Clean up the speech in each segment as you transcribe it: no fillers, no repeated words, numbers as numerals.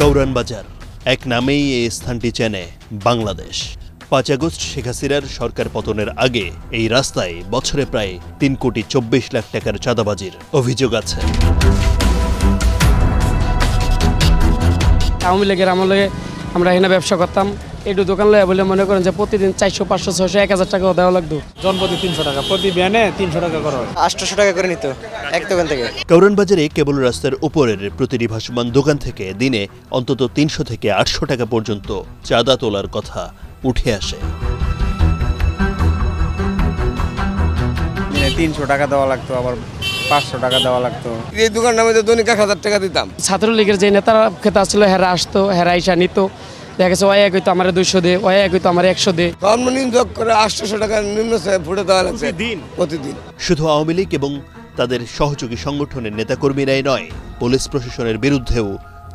কাউরান বাজার এক নামেই এই স্থানটি চেনে বাংলাদেশ। ৫ আগস্ট শেখ হাসিনার সরকার পতনের আগে এই রাস্তায় বছরে প্রায় ৩,২৪,০০,০০০ টাকার চাঁদাবাজির অভিযোগ আছে। আওয়ামী লীগের আমলে আমরা এখানে ব্যবসা করতাম, একটু দোকান লয়ে বলে মনে করেন যে প্রতিদিন 400, 500, 600, 1000 টাকা দেওয়া লাগতো। জনপ্রতি 300 টাকা, প্রতি ভ্যানে 300 টাকা করা হয়। 800 টাকা করে নিত এক দোকান থেকে। কাউরান বাজারে কেবল রাস্তার উপরের প্রতিটি ভাসমান দোকান থেকে দিনে অন্তত 300 থেকে 800 টাকা পর্যন্ত চাঁদা তোলার কথা উঠে আসে। 300 টাকা দেওয়া লাগতো, আবার 500 টাকা দেওয়া লাগতো। এই দোকানটা মধ্যে দৈনিক 1000 টাকা দিতাম। ছাত্রলীগের যে নেতারা খেতে আসছিল হেরা আসতো, হেরা আইসা নিত। দেখা গেছে ওই এক হইতো আমার 200 দে, ওই এক হইতো আমার 100 দে। সর্বনিম্ন করে 800 টাকা নিম্ন ফুটে দেওয়া লাগছে প্রতিদিন। শুধু আওয়ামী লীগ এবং তাদের সহযোগী সংগঠনের নেতাকর্মীরাই নয়, পুলিশ প্রশাসনের বিরুদ্ধেও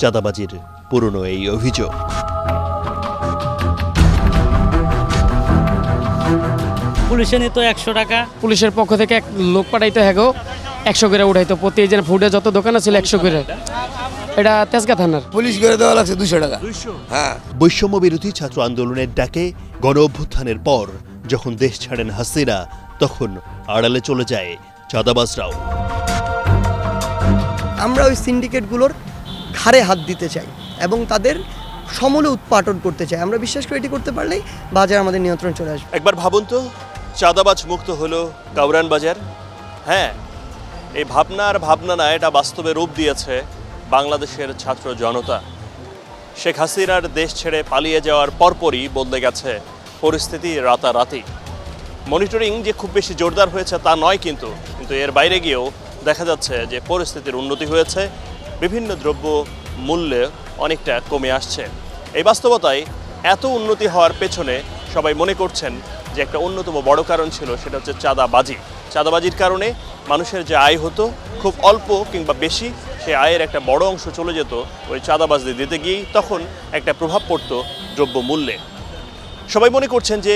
চাঁদাবাজির পুরনো এই অভিযোগ। পুলিশে নিত 100 টাকা, পুলিশের পক্ষ থেকে এক লোক পাঠাইতো, হ্যাগো 100 করে উঠাইতো। প্রতি যে ফুডে যত দোকান ছিল 100 করে। এটা তেজগাঁ থানার। পুলিশ করে দেওয়া লাগছে 200 টাকা। হ্যাঁ, বৈষম্য বিরোধী ছাত্র আন্দোলনের ডাকে গণ অভ্যুত্থানের পর যখন দেশ ছাড়েন হাসিনা, তখন আড়ালে চলে যায় চাঁদাবাজরাও। আমরা ওই সিন্ডিকেটগুলোর ঘাড়ে হাত দিতে চাই এবং তাদের সমূলে উৎপাটন করতে চাই। আমরা বিশ্বাস করি এটি করতে পারলেই বাজার আমাদের নিয়ন্ত্রণ চলে আসবে। একবার ভাবুন তো, চাঁদাবাজ মুক্ত হলো কাউরান বাজার। হ্যাঁ, এই ভাবনা আর ভাবনা না, এটা বাস্তবে রূপ দিয়েছে বাংলাদেশের ছাত্র জনতা। শেখ হাসিনার দেশ ছেড়ে পালিয়ে যাওয়ার পরপরই বদলে গেছে পরিস্থিতি রাতারাতি। মনিটরিং যে খুব বেশি জোরদার হয়েছে তা নয়, কিন্তু এর বাইরে গিয়েও দেখা যাচ্ছে যে পরিস্থিতির উন্নতি হয়েছে, বিভিন্ন দ্রব্য মূল্যে অনেকটা কমে আসছে। এই বাস্তবতায় এত উন্নতি হওয়ার পেছনে সবাই মনে করছেন যে একটা অন্যতম বড় কারণ ছিল, সেটা হচ্ছে চাঁদাবাজি। চাঁদাবাজির কারণে মানুষের যে আয় হতো খুব অল্প কিংবা বেশি, সেই আয়ের একটা বড় অংশ চলে যেত ওই চাঁদাবাজি দিতে গিয়েই। তখন একটা প্রভাব পড়তো দ্রব্য মূল্যে। সবাই মনে করছেন যে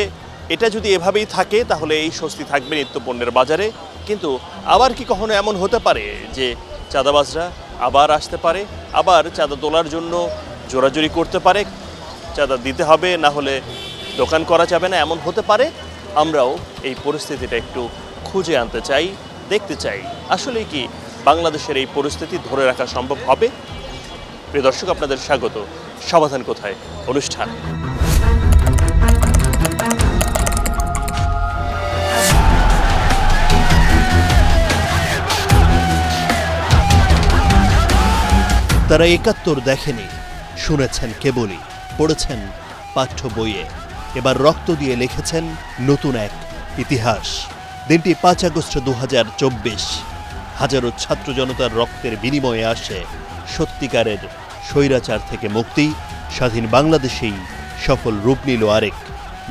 এটা যদি এভাবেই থাকে তাহলে এই স্বস্তি থাকবে নিত্যপণ্যের বাজারে। কিন্তু আবার কি কখনো এমন হতে পারে যে চাঁদাবাজরা আবার আসতে পারে, আবার চাঁদা তোলার জন্য জোরাজুরি করতে পারে, চাঁদা দিতে হবে, না হলে দোকান করা যাবে না, এমন হতে পারে? আমরাও এই পরিস্থিতিটা একটু খুঁজে আনতে চাই, দেখতে চাই আসলে কি বাংলাদেশের এই পরিস্থিতি ধরে রাখা সম্ভব হবে। প্রিয় দর্শক, আপনাদের স্বাগত সমাধান কোথায় অনুষ্ঠান। তারা ৭১ দেখেনি, শুনেছেন কেবলই, পড়েছেন পাঠ্য বইয়ে। এবার রক্ত দিয়ে লিখেছেন নতুন এক ইতিহাস। দিনটি ৫ আগস্ট ২০২৪। হাজারো ছাত্র জনতার রক্তের বিনিময়ে আসে সত্যিকারের স্বৈরাচার থেকে মুক্তি। স্বাধীন বাংলাদেশেই সফল রূপ নিল আরেক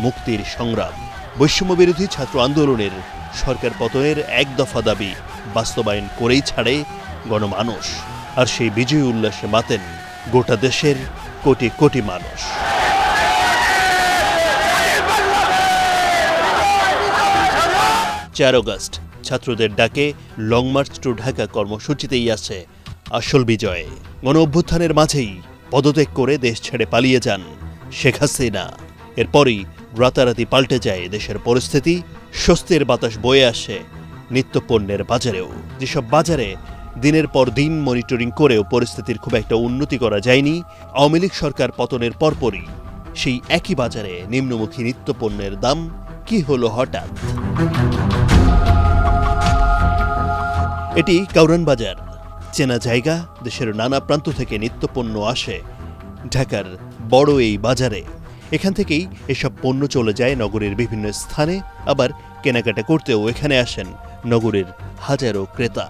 মুক্তির সংগ্রাম। বৈষম্য বিরোধী ছাত্র আন্দোলনের সরকার পতনের এক দফা দাবি বাস্তবায়ন করেই ছাড়ে গণমানুষ। আর সেই বিজয় উল্লাসে মাতেন গোটা দেশের কোটি কোটি মানুষ। ৪ আগস্ট ছাত্রদের ডাকে লং মার্চ টু ঢাকা কর্মসূচিতেই আছে আসল বিজয়। গণ অভ্যুত্থানের মাঝেই পদত্যাগ করে দেশ ছেড়ে পালিয়ে যান শেখ হাসিনা। এরপরই রাতারাতি পাল্টে যায় দেশের পরিস্থিতি। স্বস্তির বাতাস বয়ে আসে নিত্যপণ্যের বাজারেও। যেসব বাজারে দিনের পর দিন মনিটরিং করেও পরিস্থিতির খুব একটা উন্নতি করা যায়নি, আওয়ামী লীগ সরকার পতনের পরপরই সেই একই বাজারে নিম্নমুখী নিত্যপণ্যের দাম কি হলো হঠাৎ? এটি কাউরান বাজার, চেনা জায়গা। দেশের নানা প্রান্ত থেকে নিত্যপণ্য আসে ঢাকার বড় এই বাজারে। এখান থেকেই এসব পণ্য চলে যায় নগরের বিভিন্ন স্থানে। আবার কেনাকাটা করতেও এখানে আসেন নগরের হাজারো ক্রেতা।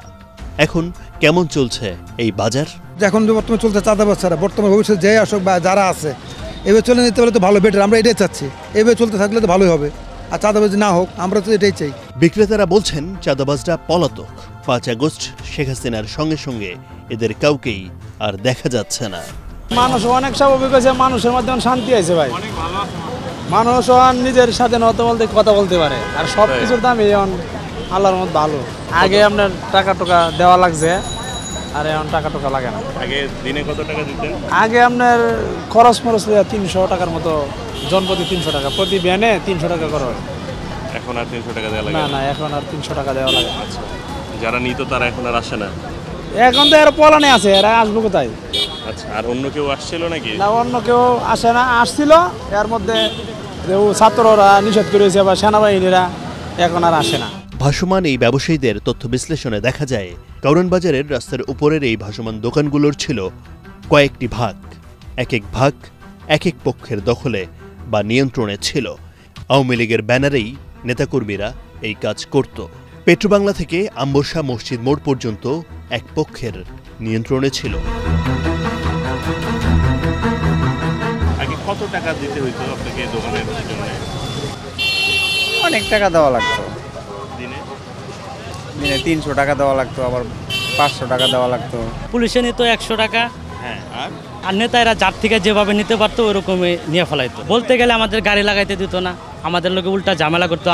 এখন কেমন চলছে এই বাজার? এখন বর্তমানে চলছে চাঁদাবাজ ছাড়া। বর্তমানে ভবিষ্যৎ যে আসুক বা যারা আছে এভাবে চলে নিতে পারলে তো ভালো, বেটার। আমরা এটাই চাচ্ছি, এভাবে চলতে থাকলে তো ভালোই হবে। আর চাঁদাবাজি না হোক, আমরা তো এটাই চাই। বিক্রেতারা বলছেন চাঁদাবাজরা পলাতক। ৫ আগস্ট শেখ হাসিনার সঙ্গে সঙ্গে এদের কাউকেই আর দেখা যাচ্ছে না। মানুষ অনেক স্বাভাবিক হয়েছে, মানুষের মধ্যে শান্তি আছে ভাই। মানুষ নিজের স্বাধীনতা বলতে কথা বলতে পারে, আর সব কিছুর দামই আল্লাহর মত ভালো। আগে আপনার টাকা টোকা দেওয়া লাগছে, আর এখন টাকা টোকা লাগে না। আগে দিনে কত টাকা দিতেন? আগে আপনার খরচ মরচ 300 টাকার মতো, জনপ্রতি 300 টাকা, প্রতি ভ্যানে 300 টাকা করে হয়। এখন আর 300 টাকা দেওয়া লাগে না না, এখন আর 300 টাকা দেওয়া লাগে। আচ্ছা, যারা নিত তারা এখন আর আসে না? এখন তো এরা পলানে আছে, এরা আসবো কোথায়? আচ্ছা, আর অন্য কেউ আসছিল নাকি? না, অন্য কেউ আসে না, আসছিল এর মধ্যে ছাত্ররা নিষেধ করেছে বা সেনাবাহিনীরা, এখন আর আসে না। ভাসমান এই ব্যবসায়ীদের তথ্য বিশ্লেষণে দেখা যায় কারওয়ান বাজারের রাস্তার উপরের এই ভাসমান দোকানগুলোর ছিল কয়েকটি ভাগ। এক এক ভাগ এক এক পক্ষের দখলে বা নিয়ন্ত্রণে ছিল। আওয়ামী লীগের ব্যানারেই নেতাকর্মীরা এই কাজ করত। পেট্রোবাংলা থেকে আম্বরশা মসজিদ মোড় পর্যন্ত এক পক্ষের নিয়ন্ত্রণে ছিল। আগে কত টাকা দিতে হইতো আপনাকে দোকানের জন্য? অনেক টাকা দেওয়া লাগতো, দিনে দিনে 300 টাকা দেওয়া লাগতো, আবার 500 টাকা দেওয়া লাগতো। পুলিশে নিত 100 টাকা, হ্যাঁ, আর নেতারা যার থেকে যেভাবে নিতে পারতো ওরকমই নিয়ে ফেলাইতো। বলতে গেলে আমাদের গাড়ি লাগাইতে দিত না, আমাদের লোকে উল্টা ঝামেলা করতো,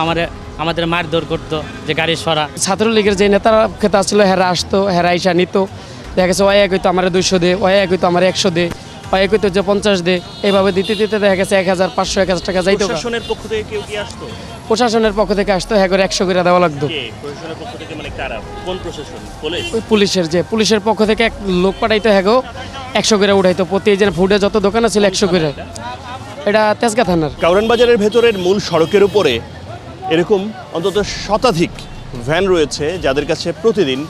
আমাদের মারধর করতো যে গাড়ি সরা। ছাত্রলীগের যে নেতারা খেতে আসছিল হেরা আসতো, হেরা ইসা নিত, দেখা গেছে ওই এক হইতো আমার 200 দে, ওই এক হইতো আমার 100 দে, ওই এক হইতো যে 50 দে, এইভাবে দিতে দিতে দেখা গেছে 1000, 500, 1000 টাকা যাইতো। প্রশাসনের পক্ষ থেকে কেউ কি আসতো? প্রশাসনের পক্ষ থেকে আসতো, হ্যাঁ করে 100 করে দেওয়া লাগতো। কে প্রশাসনের পক্ষ থেকে, মানে কারা? কোন প্রশাসন? পুলিশ? ওই পুলিশের পক্ষ থেকে এক লোক পাঠাইতো, হ্যাঁ 100 করে উঠাইতো, প্রতি যে ফুডে যত দোকান ছিল 100 করে। এটা তেজগাঁ থানার কারওয়ান বাজারের ভেতরের মূল সড়কের উপরে এরকম অন্তত শতাধিক ভ্যান রয়েছে যাদের কাছে প্রতিদিন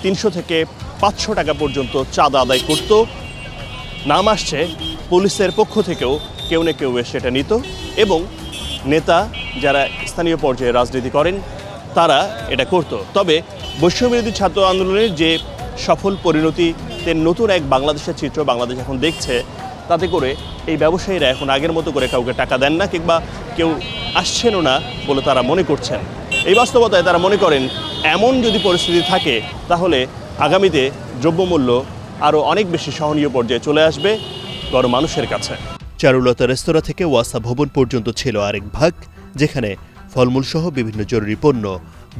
300 থেকে 500 টাকা পর্যন্ত চাঁদা আদায় করত। নাম আসছে পুলিশের পক্ষ থেকেও কেউ না কেউ এসে এটা নিত, এবং নেতা যারা স্থানীয় পর্যায়ে রাজনীতি করেন তারা এটা করত। তবে বৈষম্যবিরোধী ছাত্র আন্দোলনের যে সফল পরিণতিতে নতুন এক বাংলাদেশের চিত্র বাংলাদেশ এখন দেখছে, তাতে করে এই ব্যবসায়ীরা এখন আগের মতো করে কাউকে টাকা দেন না, কিংবা কেউ আসছেনও না বলে তারা মনে করছেন। এই বাস্তবতায় তারা মনে করেন এমন যদি পরিস্থিতি থাকে তাহলে আগামীতে দ্রব্যমূল্য আরও অনেক বেশি সহনীয় পর্যায়ে চলে আসবে গণমানুষের কাছে। চারুলতা রেস্তোরাঁ থেকে ওয়াসা ভবন পর্যন্ত ছিল আরেক ভাগ, যেখানে ফলমূল সহ বিভিন্ন জরুরি পণ্য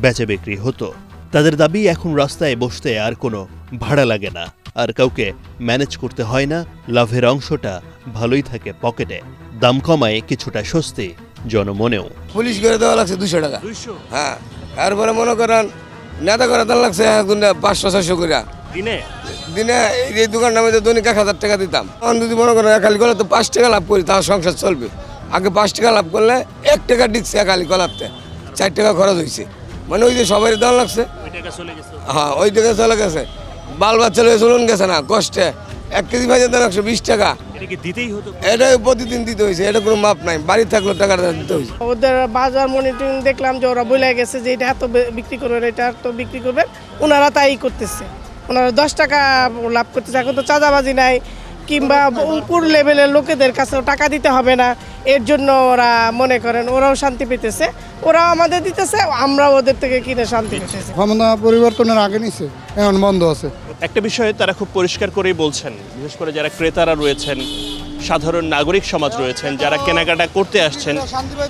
বেচা বিক্রি হতো। তাদের দাবি এখন রাস্তায় বসতে আর কোনো ভাড়া লাগে না, আর কাউকে ম্যানেজ করতে হয় না, লাভের অংশটা ভালোই থাকে পকেটে। দাম কমায় কিছুটা স্বস্তি জনমনেও। পুলিশ করে দেওয়া লাগছে 200 টাকা। 200? হ্যাঁ, তারপরে মনে করেন নেতা করে দেওয়া লাগছে 500-600 করে দিনে? দিনে এই দোকানটা মধ্যে দৈনিক 1000 টাকা দিতাম। এখন যদি মনে করেন খালি গলা তো 5 টাকা লাভ করি, তার সংসার চলবে। আগে 5 টাকা লাভ করলে 1 টাকা ডিকছে খালি গলাতে, 4 টাকা খরচ হয়েছে। মানে ওই যে সবাই দেওয়া লাগছে, হ্যাঁ ওই টাকা চলে গেছে। বাল বাচ্চা লোক চলুন গেছে না কষ্টে, 1 কেজি ভাজা দেওয়া 120 টাকা। এটা প্রতিদিন দিতে হয়েছে, এটা কোনো মাপ নাই, বাড়ি থাকলেও টাকাটা দিতে হয়েছে। ওদের বাজার মনিটরিং দেখলাম যে ওরা বলে গেছে যে এটা এত বিক্রি করবেন, এটা এত বিক্রি করবেন, ওনারা তাই করতেছে। ওনারা 10 টাকা লাভ করতেছে। এখন তো চাঁদাবাজি নাই, কিংবা উপর লেভেলের লোকেদের কাছেও টাকা দিতে হবে না, এর জন্য ওরা মনে করেন ওরাও শান্তি পেতেছে, ওরাও আমাদের দিতেছে, আমরা ওদের থেকে কিনে শান্তি পেতেছে। ক্ষমতা পরিবর্তনের আগে নিছে, এখন বন্ধ আছে। একটা বিষয়ে তারা খুব পরিষ্কার করেই বলছেন, বিশেষ করে যারা ক্রেতারা রয়েছেন, সাধারণ নাগরিক সমাজ রয়েছেন, যারা কেনাকাটা করতে আসছেন,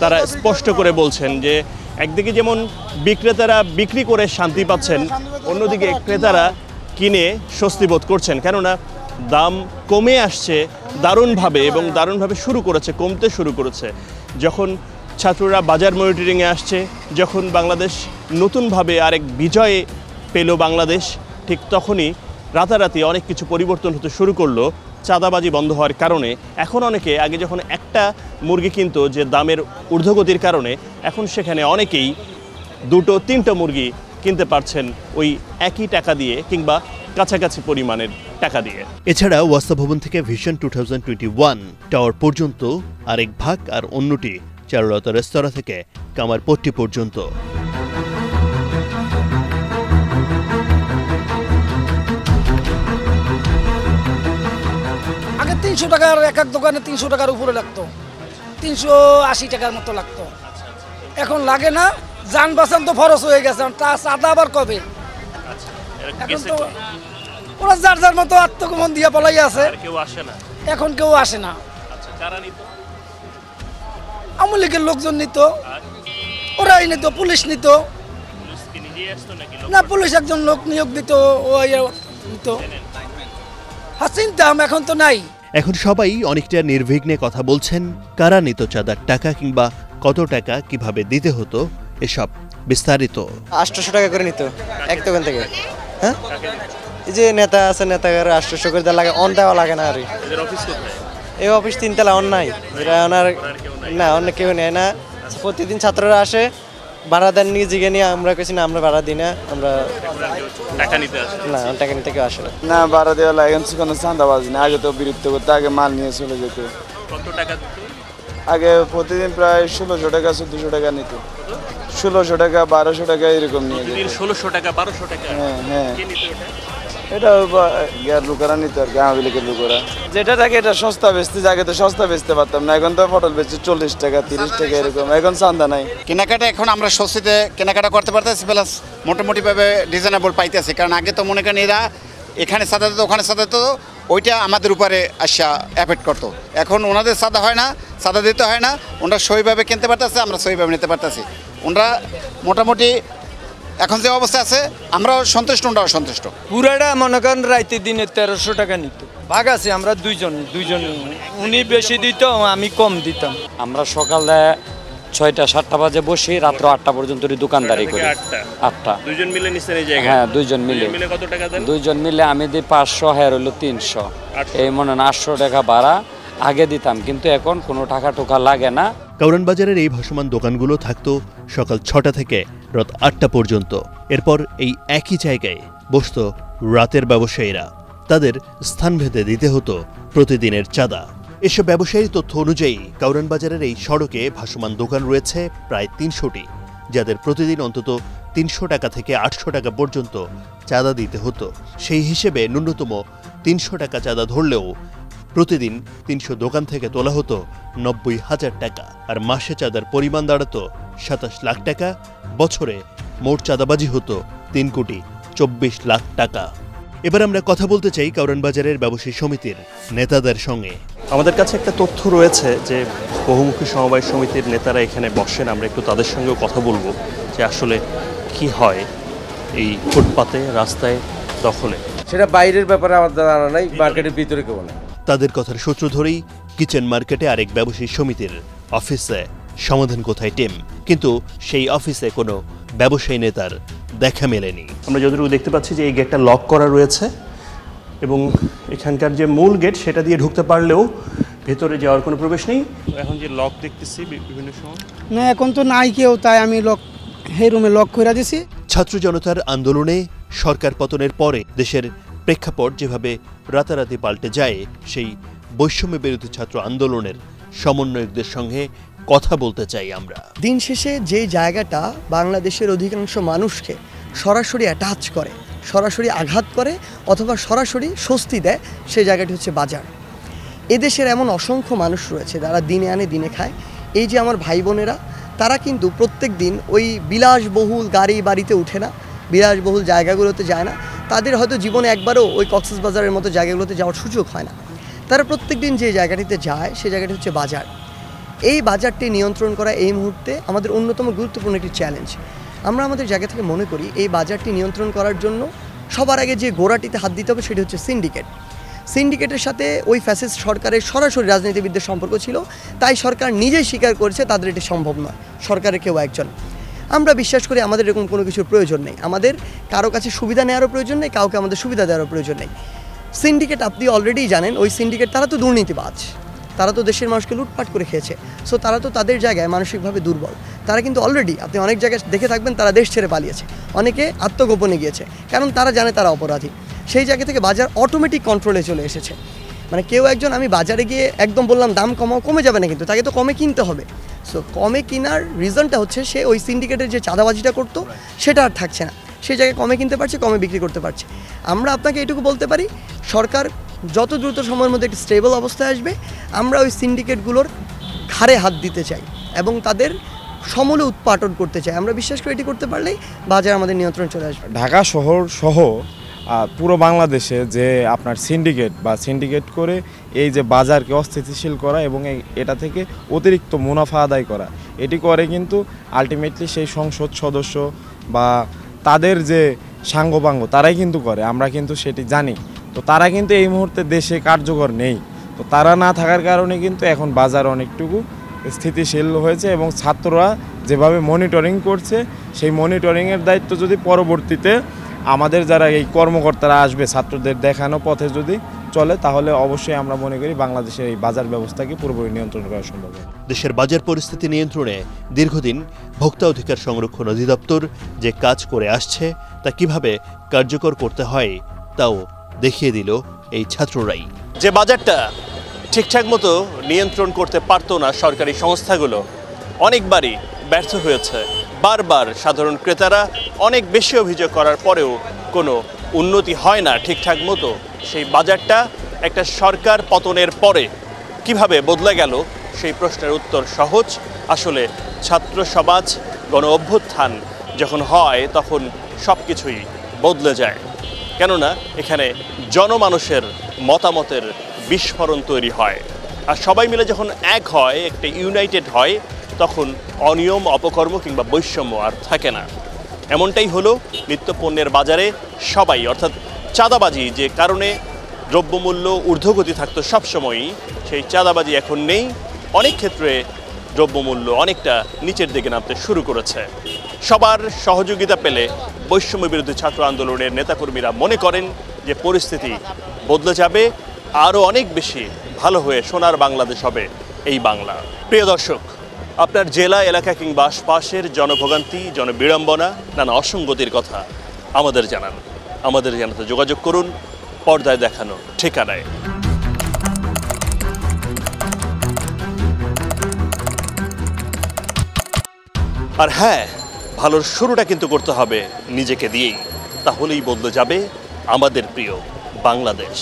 তারা স্পষ্ট করে বলছেন যে একদিকে যেমন বিক্রেতারা বিক্রি করে শান্তি পাচ্ছেন, অন্যদিকে ক্রেতারা কিনে স্বস্তি বোধ করছেন। কেননা দাম কমে আসছে দারুণভাবে, এবং দারুণভাবে কমতে শুরু করেছে। যখন ছাত্ররা বাজার মনিটরিংয়ে আসছে, যখন বাংলাদেশ নতুনভাবে আরেক বিজয়ে পেল বাংলাদেশ, ঠিক তখনই রাতারাতি অনেক কিছু পরিবর্তন হতে শুরু করলো চাঁদাবাজি বন্ধ হওয়ার কারণে। এখন অনেকে আগে যখন একটা মুরগি কিনতো যে দামের ঊর্ধ্বগতির কারণে, এখন সেখানে অনেকেই 2-3টা মুরগি কিনতে পারছেন ওই একই টাকা দিয়ে, কিংবা কাছাকাছি পরিমাণের টাকা দিয়ে। এছাড়া ওয়াসা ভবন থেকে ভিশন 2021 টাওয়ার পর্যন্ত আরেক ভাগ, আর অন্যটি চারুলতা রেস্তোরাঁ থেকে কামারপট্টি পর্যন্ত। আগে 300 টাকার এক এক দোকানে 300 টাকার উপরে লাগতো, 380 টাকার মতো লাগতো। এখন লাগে না, যান বাঁচান তো খরচ হয়ে গেছে, তা চাঁদা আবার কবে? এখন তো ওরা যার যার মতো আত্মগোপন দিয়ে পলাই আছে, এখন কেউ আসে না। আওয়ামী লীগের লোকজন নিত, ওরাই নিত, পুলিশ নিত না, পুলিশ একজন লোক নিয়োগ দিত, ওই তো চিনতাম, এখন তো নাই। এখন সবাই অনেকটা নির্বিঘ্নে কথা বলছেন কারা নিত চাঁদার টাকা কিংবা কত টাকা কিভাবে দিতে হতো এসব বিস্তারিত। 800 টাকা করে নিত এক দোকান থেকে। হ্যাঁ, এই যে নেতা আছে, নেতাগার 800 করে দেওয়া লাগে, অন দেওয়া লাগে না। আর এই অফিস 3 তলা, অন নাই, যেটা ওনার না, অন্য কেউ নেয় না। প্রতিদিন ছাত্ররা আসে, ভাড়া দেন নিজেকে নিয়ে, আমরা কেছি না আমরা ভাড়া দিই না, আমরা টাকা নিতে আসে না, টাকা নিতে কেউ আসে না। না, ভাড়া দেওয়া লাগে কোনো চাঁদাবাজি না। আগে তো বিরক্ত করতে, আগে মাল নিয়ে চলে যেত। কত টাকা দিত? আগে প্রতিদিন প্রায় 1600 টাকা 1400 টাকা নিত। 1600 টাকা 1200 টাকা এরকম নিয়ে যেত। 1600 টাকা 1200 টাকা? হ্যাঁ হ্যাঁ, কে নিত এটা? এটা গ্যার লোকেরা নিত আর কি, আওয়ামী লীগের লোকেরা। যেটা থাকে এটা সস্তা বেচতে, আগে তো সস্তা বেচতে পারতাম না, এখন তো পটল বেচছে 40 টাকা 30 টাকা এরকম, এখন চান্দা নাই। কেনাকাটা এখন আমরা স্বস্তিতে কেনাকাটা করতে পারতেছি, প্লাস মোটামুটিভাবে রিজনেবল পাইতেছি। কারণ আগে তো মনে করেন এরা এখানে সাদা দিত, ওখানে সাদা দিত, ওইটা আমাদের উপরে আসা এফেক্ট করতো। এখন ওনাদের সাদা হয় না, সাদা দিতে হয় না, ওনারা সইভাবে কিনতে পারতেছে, আমরা সইভাবে নিতে পারতেছি। ওনারা মোটামুটি এখন যে অবস্থা আছে আমরাও সন্তুষ্ট, ওনারাও সন্তুষ্ট। পুরাটা মনে করেন রাইতে দিনে 1300 টাকা নিত। ভাগ আছে, আমরা দুইজন, উনি বেশি দিত, আমি কম দিতাম। আমরা সকালে 6টা-7টা বাজে বসি, রাত্র 8টা পর্যন্ত দোকানদারি করি। 8টা দুইজন মিলে নিছেন এই জায়গা? হ্যাঁ, দুইজন মিলে। কত টাকা দেন? দুইজন মিলে আমি দিই 500, হ্যাঁ হলো 300। এই মনে না 800 টাকা ভাড়া আগে দিতাম, কিন্তু এখন কোনো টাকা টোকা লাগে না। কাউরান বাজারের এই ভাসমান দোকানগুলো থাকতো সকাল 6টা থেকে রাত 8টা পর্যন্ত। এরপর এই একই জায়গায় বসতো রাতের ব্যবসায়ীরা। তাদের স্থানভেদে দিতে হতো প্রতিদিনের চাঁদা। এসব ব্যবসায়ীর তথ্য অনুযায়ী কাউরান বাজারের এই সড়কে ভাসমান দোকান রয়েছে প্রায় 300টি, যাদের প্রতিদিন অন্তত 300 টাকা থেকে 800 টাকা পর্যন্ত চাঁদা দিতে হতো। সেই হিসেবে ন্যূনতম 300 টাকা চাঁদা ধরলেও প্রতিদিন 300 দোকান থেকে তোলা হতো 90,000 টাকা, আর মাসে চাঁদার পরিমাণ দাঁড়াতো 27 লাখ টাকা। বছরে মোট চাঁদাবাজি হতো 3,24,00,000 টাকা। এবার আমরা কথা বলতে চাই কাউরান বাজারের ব্যবসায়ী সমিতির নেতাদের সঙ্গে। আমাদের কাছে একটা তথ্য রয়েছে যে বহুমুখী সমবায় সমিতির নেতারা এখানে বসেন। আমরা একটু তাদের সঙ্গেও কথা বলবো যে আসলে কি হয় এই ফুটপাতে, রাস্তায় দখলে। সেটা বাইরের ব্যাপারে আমাদের জানা নাই, মার্কেটের ভিতরে কেউ না। তাদের কথার সূত্র ধরেই কিচেন মার্কেটে আরেক ব্যবসায়ী সমিতির অফিসে সমাধান কোথায় টিম, কিন্তু সেই অফিসে কোনো ব্যবসায়ী নেতার দেখা মেলেনি। আমরা যতটুকু দেখতে পাচ্ছি যে এই গেটটা লক করা রয়েছে এবং এখানকার যে মূল গেট সেটা দিয়ে ঢুকতে পারলেও ভেতরে যাওয়ার কোনো প্রবেশ নেই। এখন যে লক দেখতেছি বিভিন্ন সময়, না এখন তো নাই কেউ, তাই আমি লক এই রুমে লক করে দিছি। ছাত্র জনতার আন্দোলনে সরকার পতনের পরে দেশের প্রেক্ষাপট যেভাবে রাতারাতি পাল্টে যায়, সেই বৈষম্য বিরোধী ছাত্র আন্দোলনের সমন্বয়কদের সঙ্গে কথা বলতে চাই আমরা। দিন শেষে যে জায়গাটা বাংলাদেশের অধিকাংশ মানুষকে সরাসরি অ্যাটাচ করে, সরাসরি আঘাত করে অথবা সরাসরি স্বস্তি দেয়, সেই জায়গাটি হচ্ছে বাজার। এদেশের এমন অসংখ্য মানুষ রয়েছে যারা দিনে আনে দিনে খায়। এই যে আমার ভাই বোনেরা, তারা কিন্তু প্রত্যেক দিন ওই বিলাসবহুল গাড়ি বাড়িতে উঠে না, বিলাসবহুল জায়গাগুলোতে যায় না। তাদের হয়তো জীবনে একবারও ওই কক্সবাজারের মতো জায়গাগুলোতে যাওয়ার সুযোগ হয় না। তারা প্রত্যেক দিন যে জায়গাটিতে যায় সেই জায়গাটি হচ্ছে বাজার। এই বাজারটি নিয়ন্ত্রণ করা এই মুহূর্তে আমাদের অন্যতম গুরুত্বপূর্ণ একটি চ্যালেঞ্জ। আমরা আমাদের জায়গা থেকে মনে করি এই বাজারটি নিয়ন্ত্রণ করার জন্য সবার আগে যে গোড়াটিতে হাত দিতে হবে সেটি হচ্ছে সিন্ডিকেট। সিন্ডিকেটের সাথে ওই ফ্যাসিস্ট সরকারের সরাসরি রাজনীতিবিদদের সম্পর্ক ছিল, তাই সরকার নিজেই স্বীকার করেছে তাদের এটি সম্ভব নয়, সরকারের কেউ একজন। আমরা বিশ্বাস করি আমাদের এরকম কোনো কিছুর প্রয়োজন নেই, আমাদের কারো কাছে সুবিধা নেওয়ারও প্রয়োজন নেই, কাউকে আমাদের সুবিধা দেওয়ারও প্রয়োজন নেই। সিন্ডিকেট আপনি অলরেডি জানেন, ওই সিন্ডিকেট তারা তো দুর্নীতিবাজ, তারা তো দেশের মানুষকে লুটপাট করে খেয়েছে। সো তারা তো তাদের জায়গায় মানসিকভাবে দুর্বল। তারা কিন্তু অলরেডি আপনি অনেক জায়গায় দেখে থাকবেন তারা দেশ ছেড়ে পালিয়েছে, অনেকে আত্মগোপনে গিয়েছে, কারণ তারা জানে তারা অপরাধী। সেই জায়গা থেকে বাজার অটোমেটিক কন্ট্রোলে চলে এসেছে। মানে কেউ একজন আমি বাজারে গিয়ে একদম বললাম দাম কমাও, কমে যাবে না, কিন্তু তাকে তো কমে কিনতে হবে। সো কমে কেনার রিজনটা হচ্ছে সে ওই সিন্ডিকেটের যে চাঁদাবাজিটা করতো সেটা আর থাকছে না, সেই জায়গায় কমে কিনতে পারছে, কমে বিক্রি করতে পারছে। আমরা আপনাকে এটুকু বলতে পারি, সরকার যত দ্রুত সময়ের মধ্যে একটি স্টেবল অবস্থায় আসবে, আমরা ওই সিন্ডিকেটগুলোর ঘাড়ে হাত দিতে চাই এবং তাদের সমূলে উৎপাটন করতে চাই। আমরা বিশ্বাস করি এটি করতে পারলেই বাজার আমাদের নিয়ন্ত্রণ চলে আসবে। ঢাকা শহর সহ পুরো বাংলাদেশে যে আপনার সিন্ডিকেট করে এই যে বাজারকে অস্থিতিশীল করা এবং এটা থেকে অতিরিক্ত মুনাফা আদায় করা, এটি করে কিন্তু আলটিমেটলি সেই সংসদ সদস্য বা তাদের যে সাঙ্গপাঙ্গ তারাই কিন্তু করে, আমরা কিন্তু সেটি জানি। তো তারা কিন্তু এই মুহূর্তে দেশে কার্যকর নেই। তো তারা না থাকার কারণে কিন্তু এখন বাজার অনেকটুকু স্থিতিশীল হয়েছে এবং ছাত্ররা যেভাবে মনিটরিং করছে সেই মনিটরিংয়ের দায়িত্ব যদি পরবর্তীতে আমাদের যারা এই কর্মকর্তারা আসবে ছাত্রদের দেখানো পথে যদি চলে, তাহলে অবশ্যই আমরা মনে করি বাংলাদেশের এই বাজার ব্যবস্থাকে পুরোপুরি নিয়ন্ত্রণ করা সম্ভব। দেশের বাজার পরিস্থিতি নিয়ন্ত্রণে দীর্ঘদিন ভোক্তা অধিকার সংরক্ষণ অধিদপ্তর যে কাজ করে আসছে তা কিভাবে কার্যকর করতে হয় তাও দেখিয়ে দিল এই ছাত্ররাই। যে বাজারটা ঠিকঠাক মতো নিয়ন্ত্রণ করতে পারতো না সরকারি সংস্থাগুলো, অনেকবারই ব্যর্থ হয়েছে। বারবার সাধারণ ক্রেতারা অনেক বেশি অভিযোগ করার পরেও কোনো উন্নতি হয় না ঠিকঠাক মতো। সেই বাজারটা একটা সরকার পতনের পরে কিভাবে বদলে গেল সেই প্রশ্নের উত্তর সহজ। আসলে ছাত্র সমাজ গণ অভ্যুত্থান যখন হয় তখন সব কিছুই বদলে যায়, কেননা এখানে জনমানুষের মতামতের বিস্ফোরণ তৈরি হয়। আর সবাই মিলে যখন এক হয়, একটা ইউনাইটেড হয়, তখন অনিয়ম, অপকর্ম কিংবা বৈষম্য আর থাকে না। এমনটাই হলো নিত্যপণ্যের বাজারে। সবাই অর্থাৎ চাঁদাবাজি যে কারণে দ্রব্যমূল্য ঊর্ধ্বগতি থাকতো সবসময়ই, সেই চাঁদাবাজি এখন নেই। অনেক ক্ষেত্রে দ্রব্যমূল্য অনেকটা নিচের দিকে নামতে শুরু করেছে। সবার সহযোগিতা পেলে বৈষম্য বিরোধী ছাত্র আন্দোলনের নেতাকর্মীরা মনে করেন যে পরিস্থিতি বদলে যাবে, আরও অনেক বেশি ভালো হয়ে সোনার বাংলাদেশ হবে এই বাংলা। প্রিয় দর্শক, আপনার জেলা, এলাকা কিংবা আশপাশের জনভোগান্তি, জনবিড়ম্বনা, নানা অসঙ্গতির কথা আমাদের জানান। আমাদের জানাতে যোগাযোগ করুন পর্দায় দেখানো ঠিকানায়। আর হ্যাঁ, ভালোর শুরুটা কিন্তু করতে হবে নিজেকে দিয়েই, তাহলেই বদলে যাবে আমাদের প্রিয় বাংলাদেশ।